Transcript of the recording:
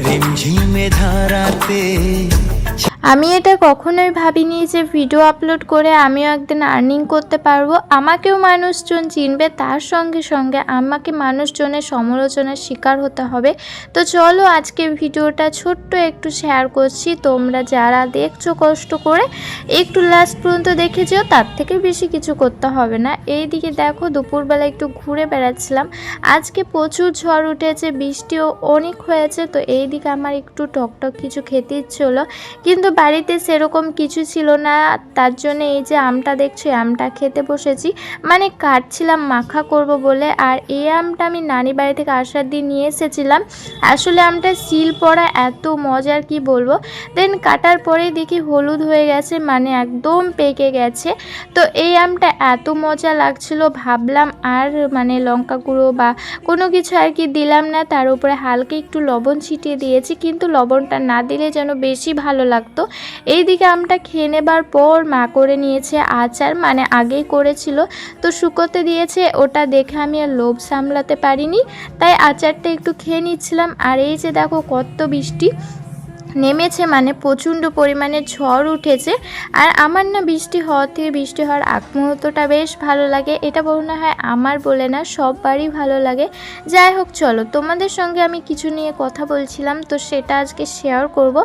रिमझिमे धाराते। আমি এটা কখনোই ভাবিনি যে ভিডিও আপলোড করে আমিও একদিন আর্নিং করতে পারবো, আমাকেও মানুষজন চিনবে, তার সঙ্গে সঙ্গে আমাকে মানুষজনের সমালোচনার শিকার হতে হবে। তো চলো আজকে ভিডিওটা ছোট্ট একটু শেয়ার করছি, তোমরা যারা দেখছো কষ্ট করে একটু লাস্ট পর্যন্ত দেখে যেও, তার থেকে বেশি কিছু করতে হবে না। এইদিকে দেখো দুপুরবেলা একটু ঘুরে বেড়াচ্ছিলাম, আজকে প্রচুর ঝড় উঠেছে, বৃষ্টিও অনেক হয়েছে। তো এইদিকে আমার একটু টকটক কিছু খেতে ইচ্ছে হলো, কিন্তু বাড়িতে সেরকম কিছু ছিল না, তার জন্য এই যে আমটা দেখছো, আমটা খেতে বসেছি, মানে কাটছিলাম মাখা করব বলে। আর এই আমটা আমি নানি বাড়ি থেকে আসার দিন নিয়ে এসেছিলাম। আসলে আমটা সিল পড়া এত মজার কি বলবো। দেন কাটার পরে দেখি হলুদ হয়ে গেছে, মানে একদম পেকে গেছে। তো এই আমটা এত মজা লাগছিল, ভাবলাম আর মানে লঙ্কা গুঁড়ো বা কোনো কিছু আর কি দিলাম না, তার উপরে হালকা একটু লবণ ছিটিয়ে দিয়েছি, কিন্তু লবণটা না দিলে যেন বেশি ভালো লাগতো। এইদিকে আমটা খেয়ে নেবার পর মা করে নিয়েছে আচার, মানে আগেই করেছিল, তো শুকোতে দিয়েছে, ওটা দেখে আমি আর লোভ সামলাতে পারিনি, তাই আচারটা একটু খেয়ে নিচ্ছিলাম। আর এই যে দেখো কত বৃষ্টি নেমেছে, মানে প্রচণ্ড পরিমাণে ঝড় উঠেছে। আর আমার না বৃষ্টি হওয়ার থেকে বৃষ্টি হওয়ার আগ মুহূর্তটা বেশ ভালো লাগে, এটা মনে হয় আমার বলে না সববারই ভালো লাগে। যাই হোক চলো, তোমাদের সঙ্গে আমি কিছু নিয়ে কথা বলছিলাম, তো সেটা আজকে শেয়ার করব।